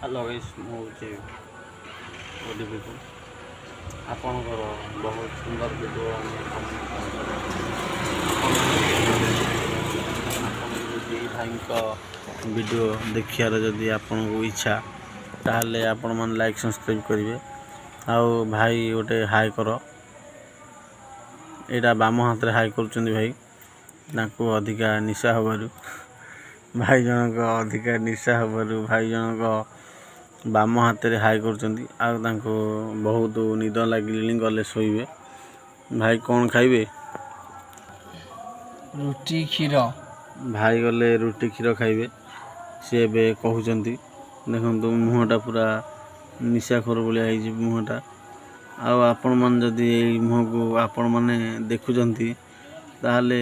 Hello guys, ମୁଁ ହେଉଛି ଓଡିଭିକୁ। ଆପଣଙ୍କର ବହୁତ ସୁନ୍ଦର ଭିଡ଼ିଓ ଆପଣ ଯଦି ଭାଇଙ୍କ ଭିଡ଼ିଓ ଦେଖିବାର ଯଦି ଆପଣଙ୍କୁ ଇଚ୍ଛା, ତାହେଲେ ଆପଣମାନେ ଲାଇକ୍ ସବସ୍କ୍ରାଇବ୍ କରିବେ। ଆଉ ଭାଇ ଗୋଟେ ହାଇ କର, ଏଇଟା ବାମ ହାତରେ ହାଇ କରୁଛନ୍ତି ଭାଇ। ତାଙ୍କୁ ଅଧିକା ନିଶା ହେବାରୁ ଭାଇ ଜଣକ ଭାଇ ଜଣକ ବାମ ହାତରେ ହାଇ କରୁଛନ୍ତି। ଆଉ ତାଙ୍କୁ ବହୁତ ନିଦ ଲାଗିଲେଣି, ଗଲେ ଶୋଇବେ। ଭାଇ କ'ଣ ଖାଇବେ? ରୁଟି କ୍ଷୀର। ଭାଇ ଗଲେ ରୁଟି କ୍ଷୀର ଖାଇବେ। ସେ ଏବେ କହୁଛନ୍ତି, ଦେଖନ୍ତୁ ମୁହଁଟା ପୁରା ନିଶାଖୋର ଭଳିଆ ହେଇଛି ମୁହଁଟା। ଆଉ ଆପଣମାନେ ଯଦି ଏଇ ମୁହଁକୁ ଆପଣମାନେ ଦେଖୁଛନ୍ତି, ତାହେଲେ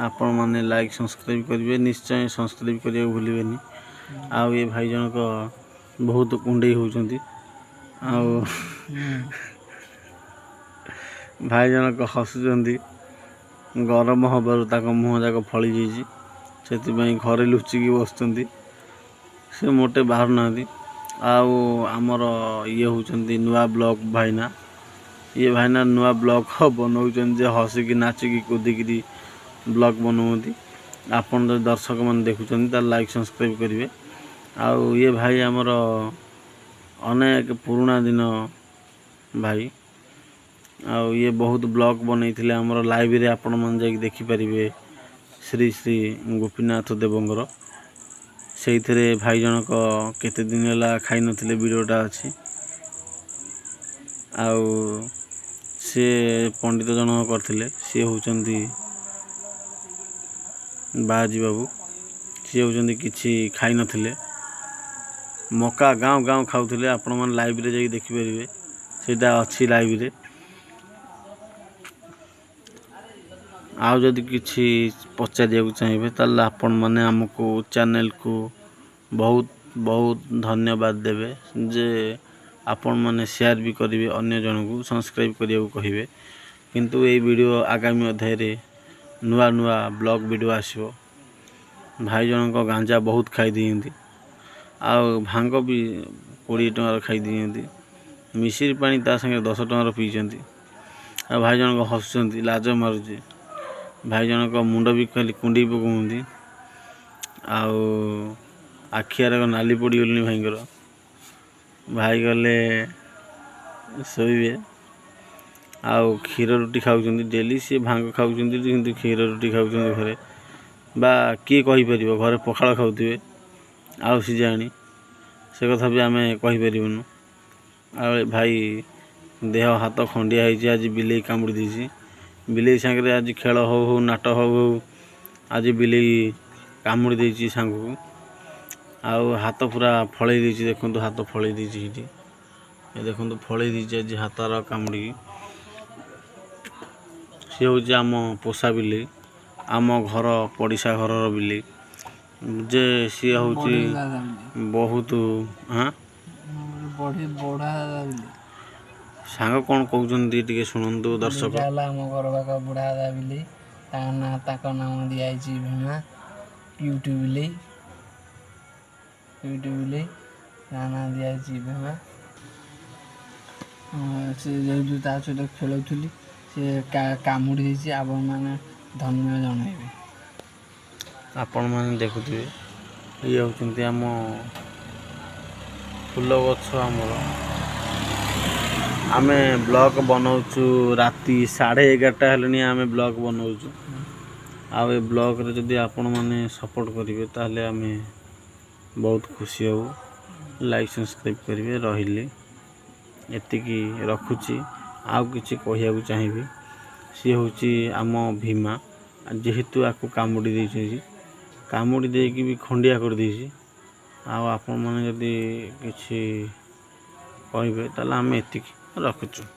ଆପଣମାନେ ଲାଇକ୍ ସବସ୍କ୍ରାଇବ୍ କରିବେ। ନିଶ୍ଚୟ ସବସ୍କ୍ରାଇବ୍ କରିବାକୁ ଭୁଲିବେନି। ଆଉ ଏ ଭାଇ ଜଣକ ବହୁତ କୁଣ୍ଡେଇ ହେଉଛନ୍ତି। ଆଉ ଭାଇ ଜଣକ ହସୁଛନ୍ତି, ଗରମ ହେବାରୁ ତାଙ୍କ ମୁହଁ ଯାକ ଫଳି ଯାଇଛି। ସେଥିପାଇଁ ଘରେ ଲୁଚିକି ବସୁଛନ୍ତି, ସେ ମୋଟେ ବାହାରୁନାହାନ୍ତି। ଆଉ ଆମର ଇଏ ହେଉଛନ୍ତି ନୂଆ ବ୍ଲଗ୍ ଭାଇନା। ଇଏ ଭାଇନା ନୂଆ ବ୍ଲଗ୍ ବନାଉଛନ୍ତି, ଯେ ହସିକି ନାଚିକି କୁଦିକିରି ବ୍ଲଗ୍ ବନାଉଛନ୍ତି। ଆପଣ ଯଦି ଦର୍ଶକମାନେ ଦେଖୁଛନ୍ତି, ତାହେଲେ ଲାଇକ୍ ସବସ୍କ୍ରାଇବ୍ କରିବେ। ଆଉ ଇଏ ଭାଇ ଆମର ଅନେକ ପୁରୁଣା ଦିନ ଭାଇ। ଆଉ ଇଏ ବହୁତ ବ୍ଲଗ୍ ବନେଇଥିଲେ ଆମର ଲାଇଭ୍ରେ, ଆପଣମାନେ ଯାଇକି ଦେଖିପାରିବେ। ଶ୍ରୀ ଶ୍ରୀ ଗୋପୀନାଥ ଦେବଙ୍କର ସେଇଥିରେ ଭାଇ ଜଣକ କେତେ ଦିନ ହେଲା ଖାଇନଥିଲେ, ଭିଡ଼ିଓଟା ଅଛି। ଆଉ ସେ ପଣ୍ଡିତ ଜଣକ କରିଥିଲେ, ସିଏ ହେଉଛନ୍ତି ବାହାଜି ବାବୁ। ସିଏ ହେଉଛନ୍ତି କିଛି ଖାଇନଥିଲେ, ମକା ଗାଉଁ ଗାଉଁ ଖାଉଥିଲେ। ଆପଣମାନେ ଲାଇଭ୍ରେ ଯାଇକି ଦେଖିପାରିବେ, ସେଇଟା ଅଛି ଲାଇଭ୍ରେ। ଆଉ ଯଦି କିଛି ପଚାରିବାକୁ ଚାହିଁବେ, ତାହେଲେ ଆପଣମାନେ ଆମକୁ ଚ୍ୟାନେଲକୁ ବହୁତ ବହୁତ ଧନ୍ୟବାଦ ଦେବେ, ଯେ ଆପଣମାନେ ସେୟାର ବି କରିବେ, ଅନ୍ୟ ଜଣଙ୍କୁ ସବସ୍କ୍ରାଇବ୍ କରିବାକୁ କହିବେ। କିନ୍ତୁ ଏଇ ଭିଡ଼ିଓ ଆଗାମୀ ଅଧ୍ୟାୟରେ ନୂଆ ନୂଆ ବ୍ଲଗ୍ ଭିଡ଼ିଓ ଆସିବ। ଭାଇ ଜଣଙ୍କ ଗାଞ୍ଜା ବହୁତ ଖାଇଦିଅନ୍ତି, ଆଉ ଭାଙ୍ଗ ବି 20 ଟଙ୍କାର ଖାଇଦିଅନ୍ତି। ମିଶିରି ପାଣି ତା ସାଙ୍ଗେ 10 ଟଙ୍କାର ପିଇଛନ୍ତି। ଆଉ ଭାଇ ଜଣକ ହସୁଛନ୍ତି, ଲାଜ ମାରୁଛି। ଭାଇ ଜଣକ ମୁଣ୍ଡ ବି ଖାଲି କୁଣ୍ଡେଇ ପକାଉଛନ୍ତି। ଆଉ ଆଖିଆର ନାଲି ପଡ଼ିଗଲେଣି ଭାଇଙ୍କର। ଭାଇ ଗଲେ ଶୋଇବେ। ଆଉ କ୍ଷୀର ରୁଟି ଖାଉଛନ୍ତି ଡେଲି। ସିଏ ଭାଙ୍ଗ ଖାଉଛନ୍ତି, କିନ୍ତୁ କ୍ଷୀର ରୁଟି ଖାଉଛନ୍ତି ଘରେ। ବା କିଏ କହିପାରିବ, ଘରେ ପଖାଳ ଖାଉଥିବେ, ଆଉ ସିଝାଣି, ସେ କଥା ବି ଆମେ କହିପାରିବୁନୁ। ଆଉ ଭାଇ ଦେହ ହାତ ଖଣ୍ଡିଆ ହେଇଛି, ଆଜି ବିଲେଇ କାମୁଡ଼ି ଦେଇଛି। ବିଲେଇ ସାଙ୍ଗରେ ଆଜି ଖେଳ ହଉ ହଉ, ନାଟ ହଉ ହଉ, ଆଜି ବିଲେଇ କାମୁଡ଼ି ଦେଇଛି ସାଙ୍ଗକୁ। ଆଉ ହାତ ପୁରା ଫଳେଇ ଦେଇଛି, ଦେଖନ୍ତୁ ହାତ ଫଳେଇ ଦେଇଛି ସେଇଠି। ଏ ଦେଖନ୍ତୁ ଫଳେଇ ଦେଇଛି ଆଜି ହାତର କାମୁଡ଼ିକି। ସେ ହେଉଛି ଆମ ପୋଷା ବିଲେଇ, ଆମ ଘର ପଡ଼ିଶା ଘରର ବିଲେଇ। ଯେ ସିଏ ହେଉଛି ବହୁତ ସାଙ୍ଗ କ'ଣ କହୁଛନ୍ତି ଟିକେ ଶୁଣନ୍ତୁ ଦର୍ଶକ। ହେଲା ଆମ ଘର ପାଖ ବୁଢ଼ା ଦାଦା ବିଲେଇ, ତାଙ୍କ ନାମ ଦିଆଯାଇଛି ଭୀମା। କ୍ୟୁଟ୍ ବିଲେଇ, ତା ନାଁ ଦିଆଯାଇଛି ଭୀମା। ସେ ଯେହେତୁ ତା ସହିତ ଖେଳୁଥିଲି, ସେ କାମୁଡ଼ି ଦେଇଛି। ଆପଣମାନେ ଧନ୍ୟ ଜଣାଇବେ। ଆପଣମାନେ ଦେଖୁଥିବେ, ଇଏ ହେଉଛନ୍ତି ଆମ ଫୁଲ ଗଛ। ଆମେ ବ୍ଲଗ୍ ବନାଉଛୁ ରାତି 11:30 ହେଲେଣି, ଆମେ ବ୍ଲଗ୍ ବନାଉଛୁ। ଆଉ ଏ ବ୍ଲଗ୍ରେ ଯଦି ଆପଣମାନେ ସପୋର୍ଟ କରିବେ, ତାହେଲେ ଆମେ ବହୁତ ଖୁସି ହେବୁ। ଲାଇକ୍ ସବସ୍କ୍ରାଇବ୍ କରିବେ। ରହିଲି, ଏତିକି ରଖୁଛି। ଆଉ କିଛି କହିବାକୁ ଚାହିଁବି, ସିଏ ହେଉଛି ଆମ ଭୀମା। ଯେହେତୁ ଆକୁ କାମୁଡ଼ି ଦେଇଛନ୍ତି, କାମୁଡ଼ି ଦେଇକି ବି ଖଣ୍ଡିଆ କରିଦେଇଛି। ଆଉ ଆପଣମାନେ ଯଦି କିଛି କହିବେ, ତାହେଲେ ଆମେ ଏତିକି ରଖୁଛୁ।